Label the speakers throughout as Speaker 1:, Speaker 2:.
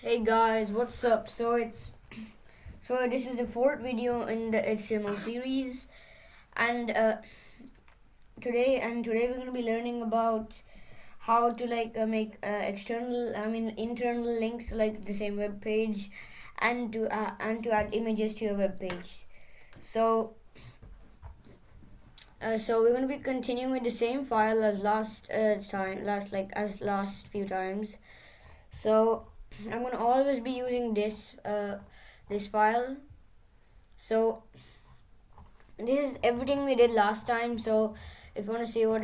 Speaker 1: Hey guys, what's up? This is the fourth video in the HTML series, and today we're gonna be learning about how to make internal links to like the same web page, and to add images to your web page. So we're gonna be continuing with the same file as last few times. So I'm gonna always be using this file. So this is everything we did last time. So if you want to see what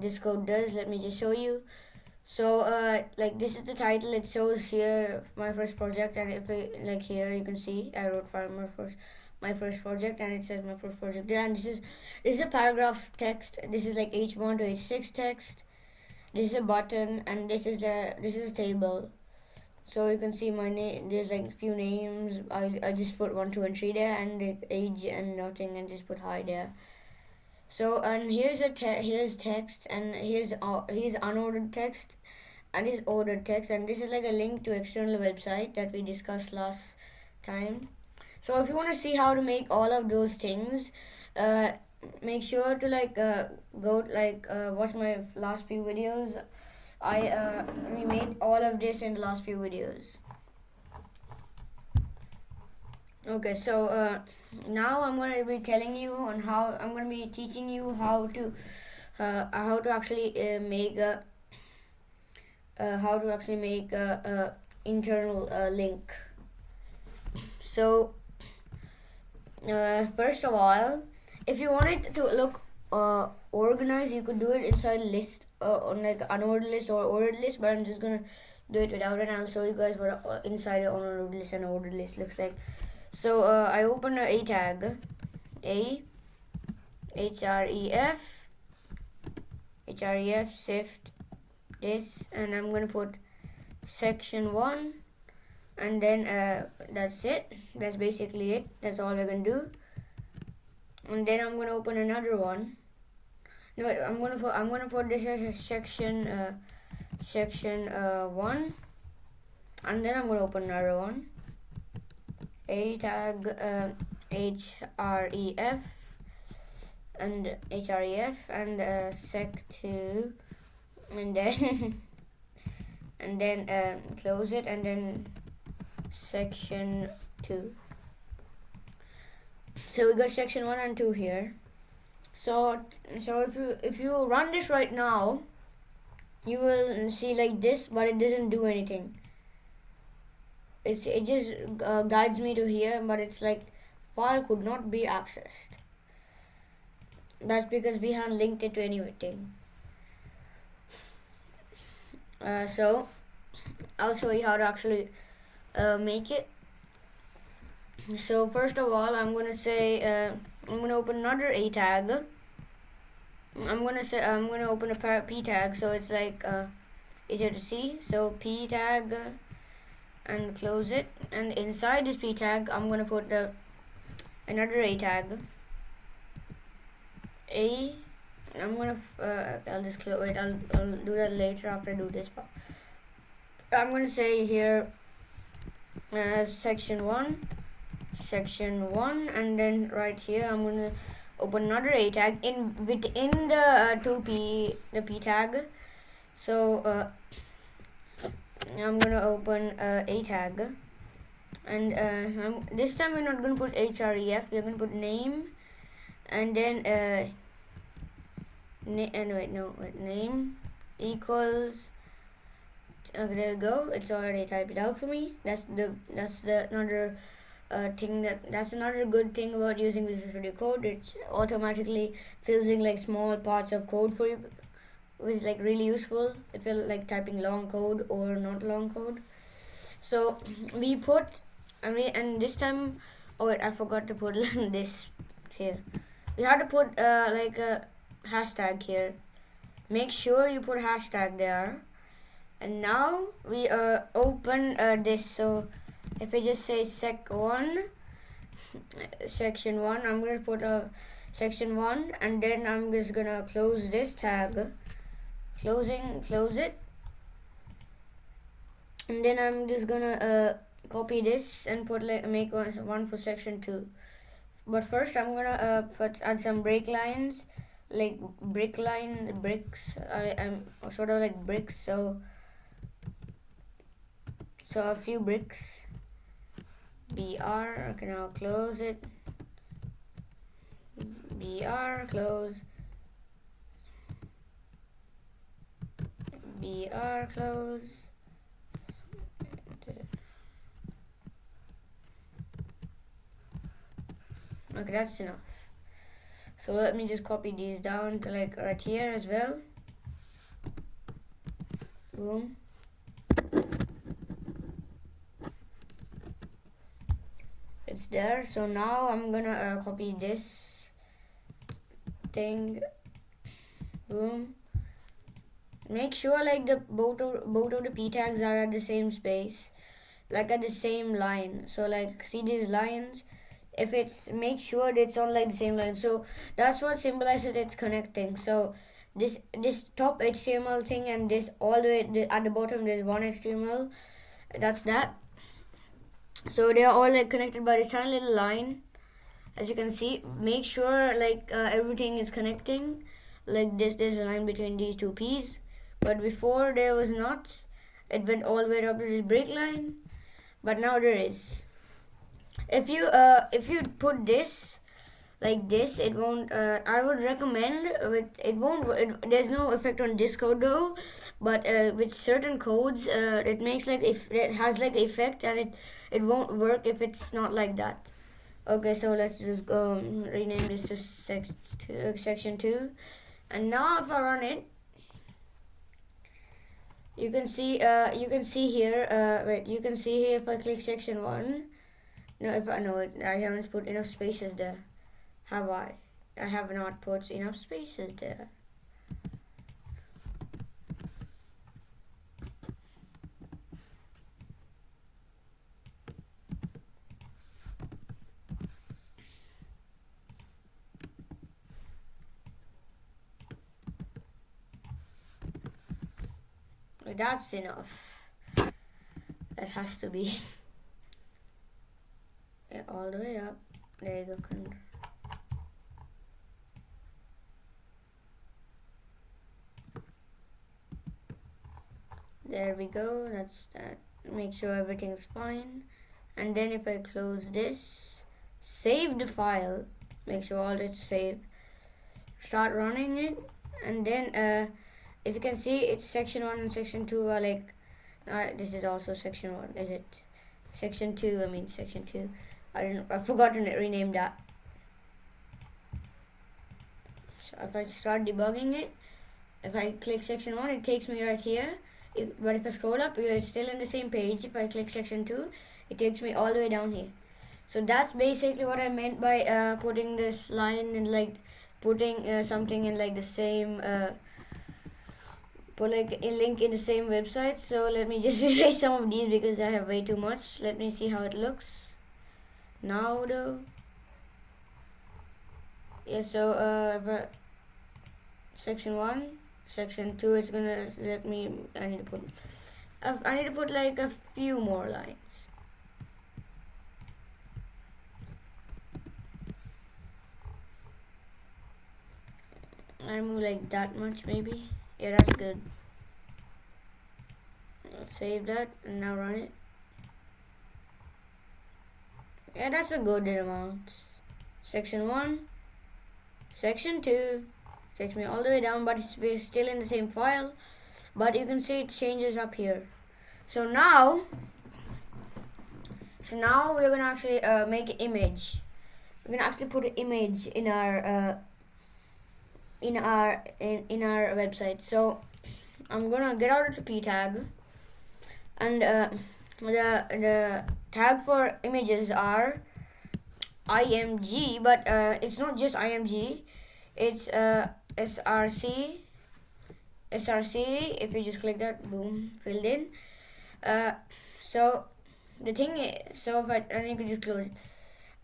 Speaker 1: this code does, let me just show you. So like this is the title. It shows here my first project, and if I, like here you can see I wrote my first project, and it says my first project there. And this is a paragraph text. This is like H1 to H6 text. This is a button, and this is a table. So you can see my name. There's like a few names. I just put 1, 2, and 3 there, and the age and nothing, and just put hi there. So and here's text, and here's unordered text, and here's ordered text, and this is like a link to external website that we discussed last time. So if you want to see how to make all of those things, make sure to watch my last few videos. We made all of this in the last few videos. Okay, so now I'm going to be telling you on how I'm going to be teaching you how to actually make a internal link. So first of all, if you want it to look organized, you could do it inside list on like unordered list or ordered list, but I'm just gonna do it without it, and I'll show you guys what inside an unordered list and ordered list looks like. So I open a tag, a href shift this, and I'm gonna put section 1, and then that's it. That's basically it. That's all we're gonna do. And then I'm gonna open another one. No, I'm gonna put this as a section 1, and then I'm gonna open another one. A tag href and sec2, and then and then close it, and then section 2. So we got section 1 and 2 here. So if you run this right now, you will see like this, but it doesn't do anything. It just guides me to here, but it's like file could not be accessed. That's because we haven't linked it to anything. So I'll show you how to actually make it. So first of all, I'm gonna say I'm gonna open another a tag. I'm gonna open a p tag, so it's like easier to see. So p tag, and close it. And inside this p tag, I'm gonna put another a tag. I'm gonna I'll just close it. I'll do that later after I do this part. I'm gonna say here section 1, and then right here I'm gonna open another a tag within the p tag. So I'm gonna open a tag, and this time we're not gonna put href. We're gonna put name, and then name equals. Okay, there we go. It's already typed it out for me. That's another that's another good thing about using Visual Studio Code. It automatically fills in like small parts of code for you, which is like really useful if you're like typing long code or not long code. So we put and this time, oh wait, I forgot to put this here. We had to put like a hashtag here. Make sure you put hashtag there. And now we open this. So if I just say section 1, I'm gonna put a section 1, and then I'm just gonna close this tag, close it, and then I'm just gonna copy this and put make one for section 2. But first I'm gonna add some break lines, like bricks. I'm sort of like bricks, so a few bricks. BR. Okay, now close it. BR, close. BR, close. Okay, that's enough. So let me just copy these down to like right here as well. Boom. It's there. So now I'm gonna copy this thing. Boom. Make sure like the both of the p tags are at the same space, like at the same line. So like see these lines, if it's, make sure that it's on like the same line. So that's what symbolizes it's connecting. So this top HTML thing and this all the way at the bottom there's one HTML. That's that. So they are all like connected by this tiny little line. As you can see, make sure like everything is connecting. Like this, there's a line between these two P's. But before there was not. It went all the way up to this break line. But now there is. If you put this like this, it won't. I would recommend it won't. There's no effect on this code though, but with certain codes, it makes like if it has like effect, and it won't work if it's not like that. Okay, so let's just rename this to section 2, and now if I run it, you can see here. Wait, you can see here if I click section 1. No, I haven't put enough spaces there. Have I? I have not put enough spaces there. That's enough. That has to be. Yeah, all the way up. There you go. There we go. That's that. Make sure everything's fine. And then if I close this, save the file. Make sure all it's saved. Start running it, and then if you can see, it's section 1 and section 2 are like. This is also section 1. Is it? Section 2. I mean section 2. I forgot to rename that. So if I start debugging it, if I click section 1, it takes me right here. But if I scroll up, it's still in the same page. If I click section 2, it takes me all the way down here. So that's basically what I meant by putting this line and like putting something in like the same put like a link in the same website. So let me just erase some of these because I have way too much. Let me see how it looks now though. Yeah, so section 1, section 2, it's gonna let me. I need to put like a few more lines. I remove like that much maybe. Yeah, that's good. Let's save that and now run it. Yeah, that's a good amount. Section 1, section 2, takes me all the way down, but we're still in the same file. But you can see it changes up here. So now we're gonna actually make an image. We're gonna actually put an image in our website. So I'm gonna get out of the p tag, and the tag for images are img, but it's not just img, it's src. If you just click that, boom, filled in. So the thing is, so if I need to just close it.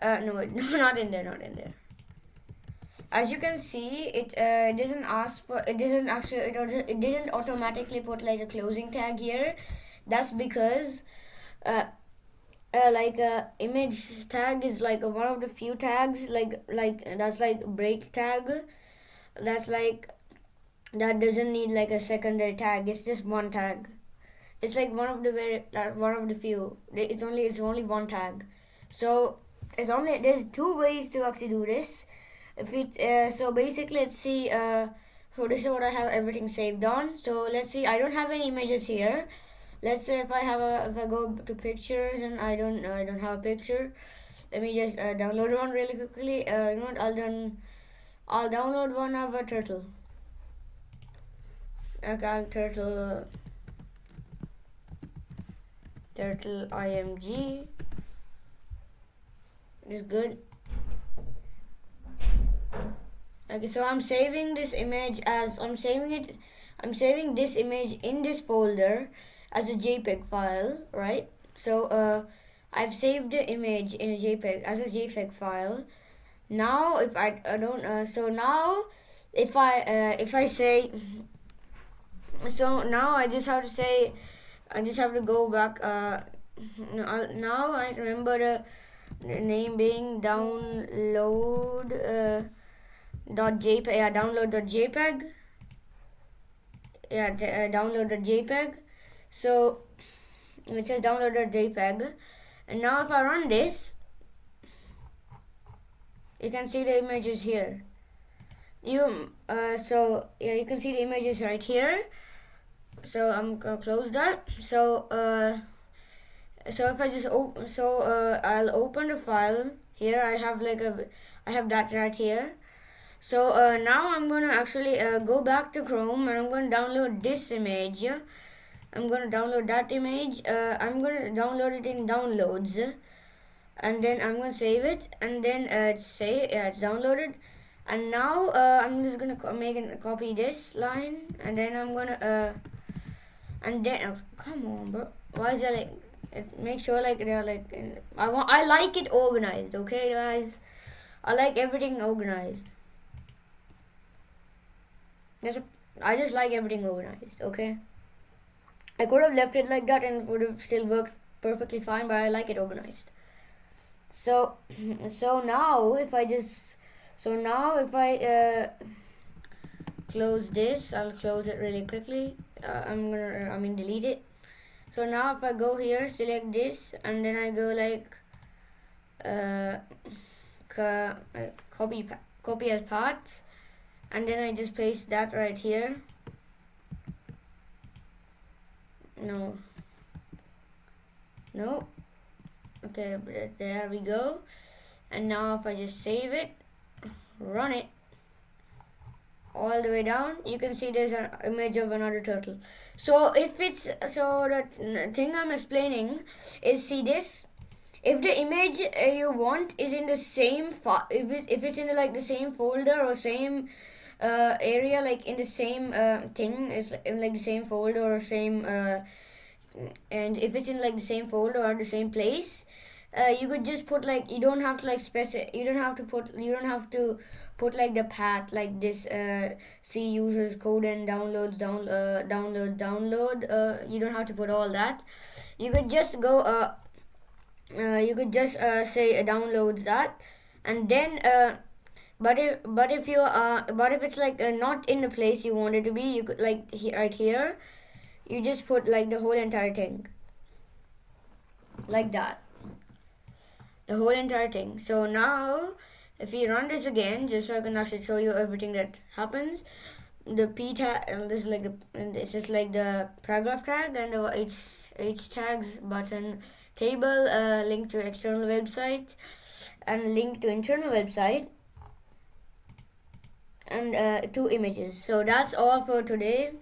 Speaker 1: No, not in there. As you can see, it didn't ask for. It didn't automatically put like a closing tag here. That's because image tag is like one of the few tags, like that's like break tag, that's like that doesn't need like a secondary tag. It's just one tag. It's like one of the few. It's only one tag. So there's two ways to actually do this. If it so basically, let's see. So this is what I have everything saved on. So let's see. I don't have any images here. Let's say if I go to pictures and I don't have a picture. Let me just download one really quickly. You know what? I'll download one of a turtle. Okay, turtle img is good. Okay, so I'm saving this image as I'm saving this image in this folder as a JPEG file, right? So I've saved the image in a JPEG as a JPEG file. Now if I don't so now if I say, so now I just have to say, I just have to go back. Now I remember the name being download .jpeg. Yeah, download.jpeg. Yeah, download.jpeg. So it says download.jpeg, and now if I run this, you can see the images here. So yeah, you can see the images right here. So I'm gonna close that. So if I just I'll open the file here. I have that right here. So now I'm gonna actually go back to Chrome, and I'm gonna download this image. I'm gonna download that image. I'm gonna download it in downloads, and then I'm gonna save it, and then it's downloaded. And now I'm just gonna copy this line, and then I'm gonna and then come on, bro. Why is that like? Make sure like they're like I like it organized. Okay, guys, I like everything organized. I just like everything organized. Okay, I could have left it like that and it would have still worked perfectly fine, but I like it organized. So now if I close this, I'll close it really quickly. Delete it. So now if I go here, select this, and then I go like copy as paths, and then I just paste that right here. No. Okay, there we go. And now if I just save it, run it all the way down, you can see there's an image of another turtle. So the thing I'm explaining is, see this, if the image you want is in the same if it's in like the same folder or same area, like in the same thing, is in like the same folder or same and if it's in like the same folder or the same place, you could just put like, you don't have to like you don't have to put like the path like this, see users code and download. You don't have to put all that. You could just go say downloads that, and then but if it's like not in the place you want it to be, you could like right here, you just put like the whole entire thing like that, the whole entire thing. So now if we run this again, just so I can actually show you everything that happens, the p tag, this is like the paragraph tag, and the h tags button, table, link to external website and link to internal website, and 2 images. So that's all for today.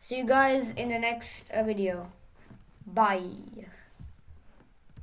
Speaker 1: See you guys in the next video. Bye.